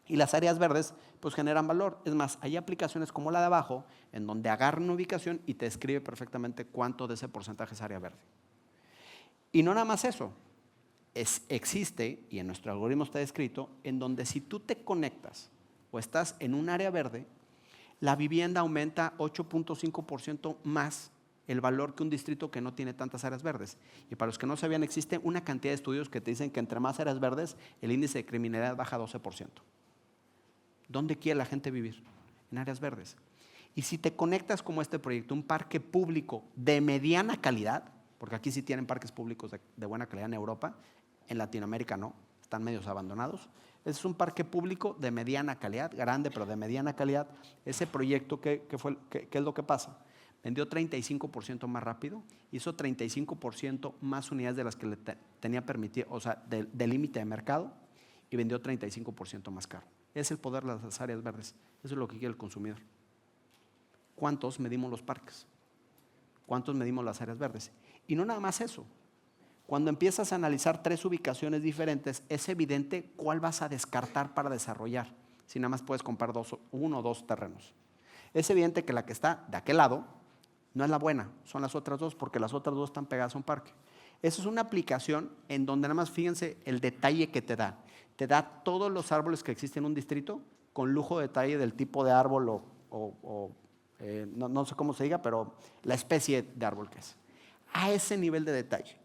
Y las áreas verdes pues generan valor. Es más, hay aplicaciones como la de abajo en donde agarra una ubicación y te describe perfectamente cuánto de ese porcentaje es área verde. Y no nada más eso. Existe, y en nuestro algoritmo está descrito, en donde si tú te conectas o estás en un área verde, la vivienda aumenta 8.5% más el valor que un distrito que no tiene tantas áreas verdes. Y para los que no sabían, existe una cantidad de estudios que te dicen que entre más áreas verdes, el índice de criminalidad baja 12%. ¿Dónde quiere la gente vivir? En áreas verdes. Y si te conectas como este proyecto, un parque público de mediana calidad, porque aquí sí tienen parques públicos de buena calidad en Europa, en Latinoamérica no, están medios abandonados. Es un parque público de mediana calidad, grande, pero de mediana calidad. Ese proyecto, ¿qué es lo que pasa? Vendió 35% más rápido, hizo 35% más unidades de las que le tenía permitido, o sea, del límite de mercado, y vendió 35% más caro. Es el poder de las áreas verdes. Eso es lo que quiere el consumidor. ¿Cuántos medimos los parques? ¿Cuántos medimos las áreas verdes? Y no nada más eso. Cuando empiezas a analizar 3 ubicaciones diferentes, es evidente cuál vas a descartar para desarrollar, si nada más puedes comprar 1 o 2 terrenos. Es evidente que la que está de aquel lado no es la buena, son las otras 2, porque las otras 2 están pegadas a un parque. Eso es una aplicación en donde nada más fíjense el detalle que te da. Te da todos los árboles que existen en un distrito con lujo de detalle del tipo de árbol no sé cómo se diga, pero la especie de árbol que es. A ese nivel de detalle.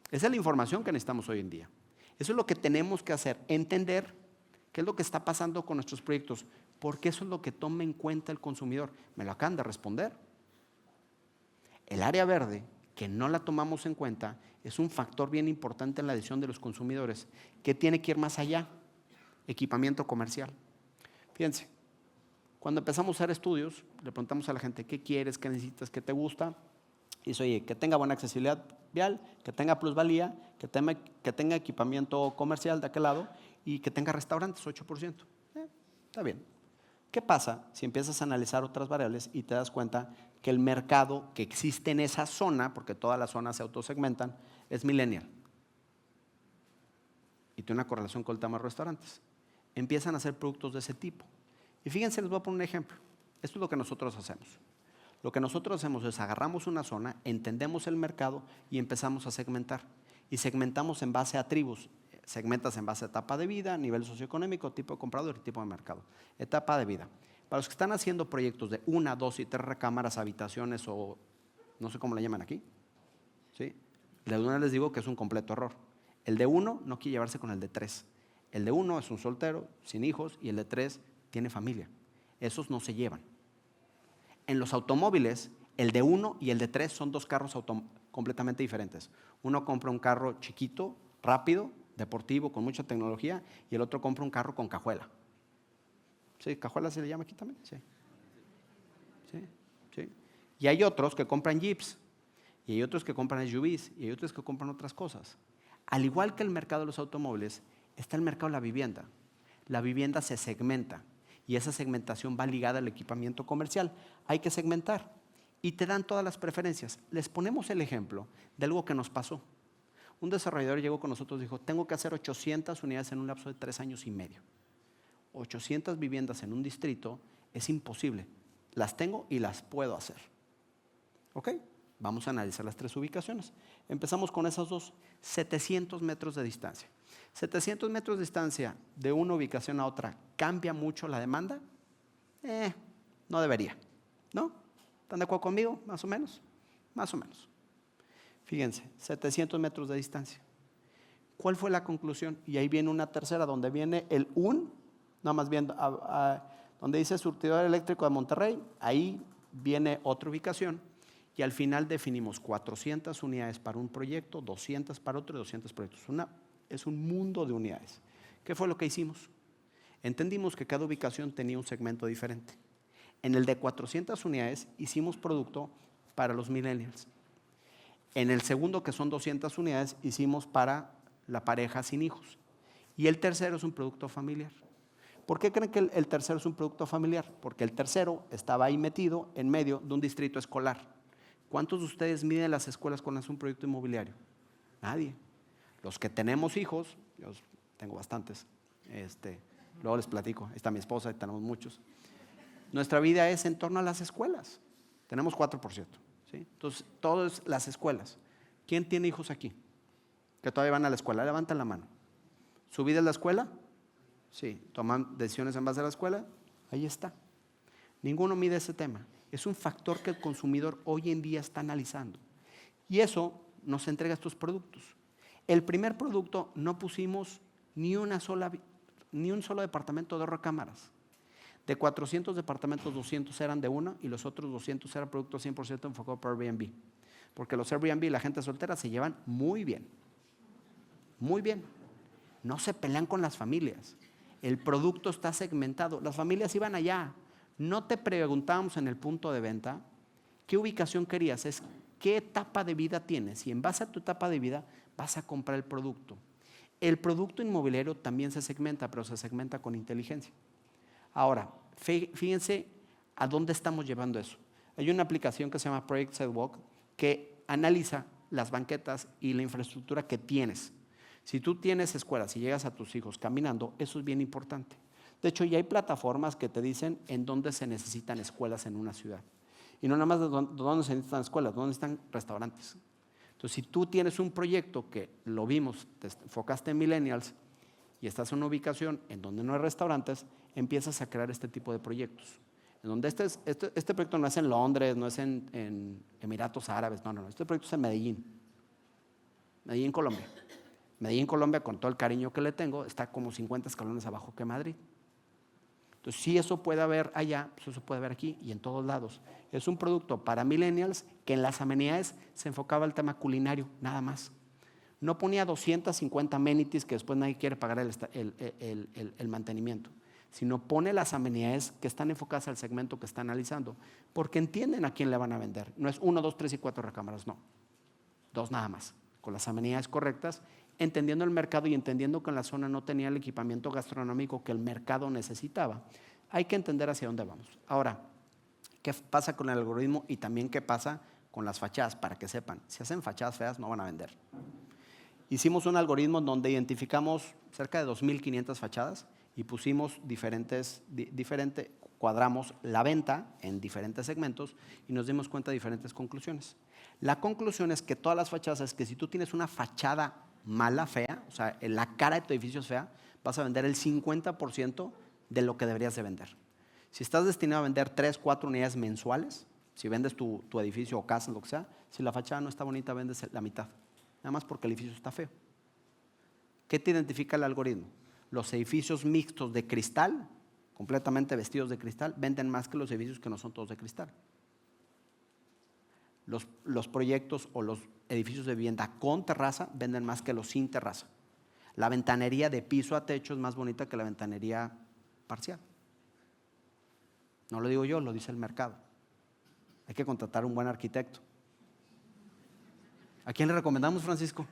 Esa es la información que necesitamos hoy en día. Eso es lo que tenemos que hacer, entender qué es lo que está pasando con nuestros proyectos, porque eso es lo que toma en cuenta el consumidor. Me lo acaban de responder. El área verde, que no la tomamos en cuenta, es un factor bien importante en la decisión de los consumidores, que tiene que ir más allá. Equipamiento comercial. Fíjense, cuando empezamos a hacer estudios, le preguntamos a la gente, ¿qué quieres, qué necesitas, qué te gusta? Y dice, oye, que tenga buena accesibilidad vial, que tenga plusvalía, que tenga equipamiento comercial de aquel lado y que tenga restaurantes, 8%. Está bien. ¿Qué pasa si empiezas a analizar otras variables y te das cuenta que el mercado que existe en esa zona, porque todas las zonas se autosegmentan, es millennial? Y tiene una correlación con el tema de restaurantes. Empiezan a hacer productos de ese tipo. Y fíjense, les voy a poner un ejemplo. Esto es lo que nosotros hacemos. Lo que nosotros hacemos es agarramos una zona, entendemos el mercado y empezamos a segmentar. Y segmentamos en base a tribus. Segmentas en base a etapa de vida, nivel socioeconómico, tipo de comprador y tipo de mercado. Etapa de vida. Para los que están haciendo proyectos de 1, 2 y 3 recámaras, habitaciones o no sé cómo le llaman aquí, ¿sí? De una les digo que es un completo error. El de 1 no quiere llevarse con el de 3. El de 1 es un soltero, sin hijos, y el de 3 tiene familia. Esos no se llevan. En los automóviles, el de 1 y el de 3 son dos carros completamente diferentes. Uno compra un carro chiquito, rápido, deportivo, con mucha tecnología, y el otro compra un carro con cajuela. ¿Sí? ¿Cajuela se le llama aquí también? Sí. ¿Sí? Y hay otros que compran Jeeps, y hay otros que compran SUVs, y hay otros que compran otras cosas. Al igual que el mercado de los automóviles, está el mercado de la vivienda. La vivienda se segmenta, y esa segmentación va ligada al equipamiento comercial. Hay que segmentar, y te dan todas las preferencias. Les ponemos el ejemplo de algo que nos pasó. Un desarrollador llegó con nosotros y dijo, tengo que hacer 800 unidades en un lapso de 3 años y medio. 800 viviendas en un distrito es imposible. Las tengo y las puedo hacer. ¿Ok? Vamos a analizar las 3 ubicaciones. Empezamos con esas dos, 700 metros de distancia. 700 metros de distancia de una ubicación a otra, ¿cambia mucho la demanda? No debería, ¿no? ¿Están de acuerdo conmigo? Más o menos. Más o menos. Fíjense, 700 metros de distancia. ¿Cuál fue la conclusión? Y ahí viene una tercera, donde viene el nada más viendo, donde dice surtidor eléctrico de Monterrey, ahí viene otra ubicación, y al final definimos 400 unidades para un proyecto, 200 para otro y 200 proyectos. Es un mundo de unidades. ¿Qué fue lo que hicimos? Entendimos que cada ubicación tenía un segmento diferente. En el de 400 unidades hicimos producto para los millennials. En el segundo, que son 200 unidades, hicimos para la pareja sin hijos. Y el tercero es un producto familiar. ¿Por qué creen que el tercero es un producto familiar? Porque el tercero estaba ahí metido en medio de un distrito escolar. ¿Cuántos de ustedes miden las escuelas cuando es un proyecto inmobiliario? Nadie. Los que tenemos hijos, yo tengo bastantes, luego les platico, ahí está mi esposa, tenemos muchos. Nuestra vida es en torno a las escuelas. Tenemos 4%. ¿Sí? Entonces, todo es las escuelas. ¿Quién tiene hijos aquí? Que todavía van a la escuela. Levanten la mano. ¿Su vida es la escuela? Sí. ¿Toman decisiones en base a la escuela? Ahí está. Ninguno mide ese tema. Es un factor que el consumidor hoy en día está analizando. Y eso nos entrega estos productos. El primer producto no pusimos ni un solo departamento de recámaras. De 400 departamentos, 200 eran de una y los otros 200 eran productos 100% enfocados para Airbnb. Porque los Airbnb y la gente soltera se llevan muy bien. Muy bien. No se pelean con las familias. El producto está segmentado. Las familias iban allá. No te preguntábamos en el punto de venta qué ubicación querías, es qué etapa de vida tienes. Y en base a tu etapa de vida vas a comprar el producto. El producto inmobiliario también se segmenta, pero se segmenta con inteligencia. Ahora, fíjense a dónde estamos llevando eso. Hay una aplicación que se llama Project Sidewalk que analiza las banquetas y la infraestructura que tienes. Si tú tienes escuelas y llegas a tus hijos caminando, eso es bien importante. De hecho, ya hay plataformas que te dicen en dónde se necesitan escuelas en una ciudad. Y no nada más de dónde se necesitan escuelas, dónde están restaurantes. Entonces, si tú tienes un proyecto que lo vimos, te enfocaste en millennials y estás en una ubicación en donde no hay restaurantes, empiezas a crear este tipo de proyectos. En donde este proyecto no es en Londres, no es en Emiratos Árabes, no. Este proyecto es en Medellín, Colombia. Medellín, Colombia, con todo el cariño que le tengo, está como 50 escalones abajo que Madrid. Entonces, si eso puede haber allá, pues eso puede haber aquí y en todos lados. Es un producto para millennials que en las amenidades se enfocaba al tema culinario, nada más. No ponía 250 amenities que después nadie quiere pagar el mantenimiento, sino pone las amenidades que están enfocadas al segmento que está analizando, porque entienden a quién le van a vender. No es 1, 2, 3 y 4 recámaras, no. 2 nada más, con las amenidades correctas, entendiendo el mercado y entendiendo que en la zona no tenía el equipamiento gastronómico que el mercado necesitaba. Hay que entender hacia dónde vamos. Ahora, ¿qué pasa con el algoritmo y también qué pasa con las fachadas? Para que sepan, si hacen fachadas feas no van a vender. Hicimos un algoritmo donde identificamos cerca de 2.500 fachadas y pusimos cuadramos la venta en diferentes segmentos y nos dimos cuenta de diferentes conclusiones. La conclusión es que todas las fachadas, es que si tú tienes una fachada mala, fea, o sea, la cara de tu edificio es fea, vas a vender el 50% de lo que deberías de vender. Si estás destinado a vender 3, 4 unidades mensuales, si vendes tu edificio o casa, lo que sea, si la fachada no está bonita, vendes la mitad. Nada más porque el edificio está feo. ¿Qué te identifica el algoritmo? Los edificios mixtos de cristal, completamente vestidos de cristal, venden más que los edificios que no son todos de cristal. Los proyectos o los edificios de vivienda con terraza venden más que los sin terraza. La ventanería de piso a techo es más bonita que la ventanería parcial. No lo digo yo, lo dice el mercado. Hay que contratar un buen arquitecto. ¿A quién le recomendamos, Francisco?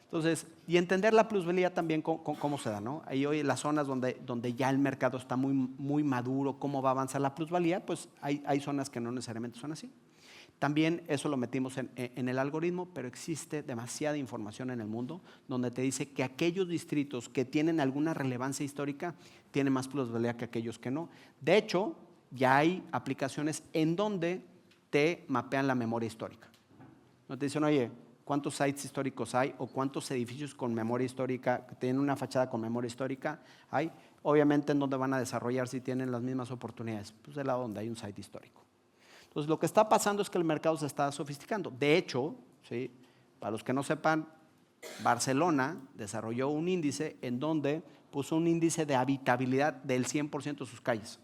Entonces, y entender la plusvalía también cómo se da, ¿no? Ahí hoy las zonas donde ya el mercado está muy maduro, cómo va a avanzar la plusvalía, pues hay zonas que no necesariamente son así. También eso lo metimos en el algoritmo, pero existe demasiada información en el mundo donde te dice que aquellos distritos que tienen alguna relevancia histórica tienen más plusvalía que aquellos que no. De hecho, ya hay aplicaciones en donde te mapean la memoria histórica. No te dicen, oye, ¿cuántos sites históricos hay o cuántos edificios con memoria histórica, que tienen una fachada con memoria histórica hay? Obviamente, ¿en dónde van a desarrollar si tienen las mismas oportunidades? Pues del lado donde hay un site histórico. Entonces, lo que está pasando es que el mercado se está sofisticando. De hecho, ¿sí? Para los que no sepan, Barcelona desarrolló un índice en donde puso un índice de habitabilidad del 100% de sus calles.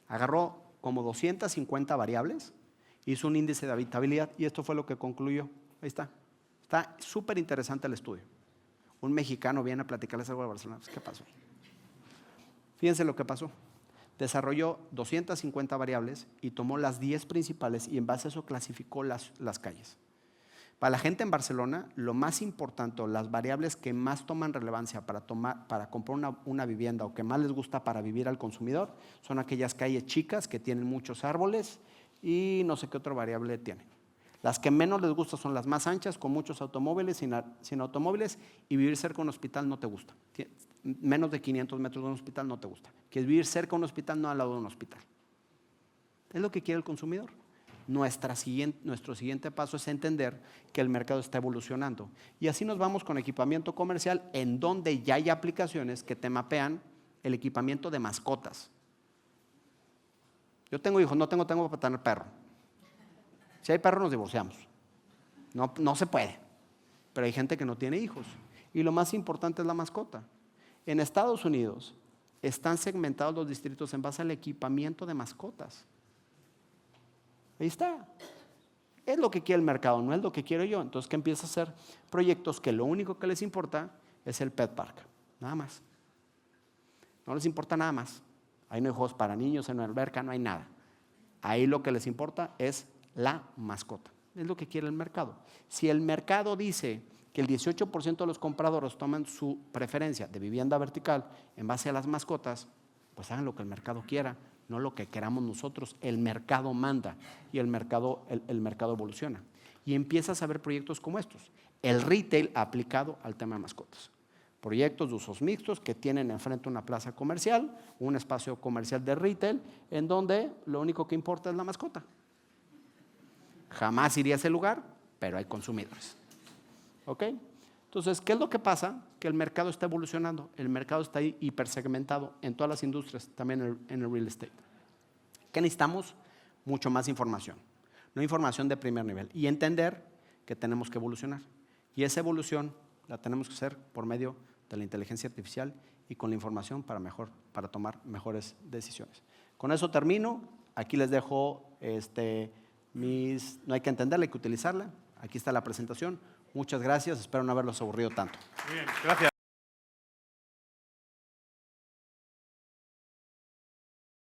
Agarró como 250 variables, hizo un índice de habitabilidad y esto fue lo que concluyó. Ahí está. Está súper interesante el estudio. Un mexicano viene a platicarles algo de Barcelona. Pues, ¿qué pasó? Fíjense lo que pasó. Desarrolló 250 variables y tomó las 10 principales y en base a eso clasificó las calles. Para la gente en Barcelona, lo más importante, las variables que más toman relevancia para comprar una vivienda o que más les gusta para vivir al consumidor, son aquellas calles chicas que tienen muchos árboles y no sé qué otra variable tienen. Las que menos les gusta son las más anchas, con muchos automóviles, sin automóviles, y vivir cerca de un hospital no te gusta. Menos de 500 metros de un hospital no te gusta. Quieres vivir cerca de un hospital, no al lado de un hospital. Es lo que quiere el consumidor. Nuestro siguiente paso es entender que el mercado está evolucionando. Y así nos vamos con equipamiento comercial, en donde ya hay aplicaciones que te mapean el equipamiento de mascotas. Yo tengo hijos, no tengo para tener perro. Si hay perro nos divorciamos. No se puede. Pero hay gente que no tiene hijos. Y lo más importante es la mascota. En Estados Unidos están segmentados los distritos en base al equipamiento de mascotas. Ahí está. Es lo que quiere el mercado, no es lo que quiero yo. Entonces, ¿qué empieza a hacer? Proyectos que lo único que les importa es el pet park. Nada más. No les importa nada más. Ahí no hay juegos para niños, en una alberca, no hay nada. Ahí lo que les importa es la mascota. Es lo que quiere el mercado. Si el mercado dice que el 18% de los compradores toman su preferencia de vivienda vertical en base a las mascotas, pues hagan lo que el mercado quiera, no lo que queramos nosotros. El mercado manda y el mercado evoluciona. Y empiezas a ver proyectos como estos. El retail aplicado al tema de mascotas. Proyectos de usos mixtos que tienen enfrente una plaza comercial, un espacio comercial de retail, en donde lo único que importa es la mascota. Jamás iría a ese lugar, pero hay consumidores. ¿Ok? Entonces, ¿qué es lo que pasa? Que el mercado está evolucionando, el mercado está ahí hipersegmentado en todas las industrias, también en el real estate. ¿Qué necesitamos? Mucho más información, no información de primer nivel, y entender que tenemos que evolucionar. Y esa evolución la tenemos que hacer por medio de la inteligencia artificial y con la información para tomar mejores decisiones. Con eso termino. Aquí les dejo no hay que entenderla, hay que utilizarla. Aquí está la presentación. Muchas gracias, espero no haberlos aburrido tanto. Muy bien, gracias.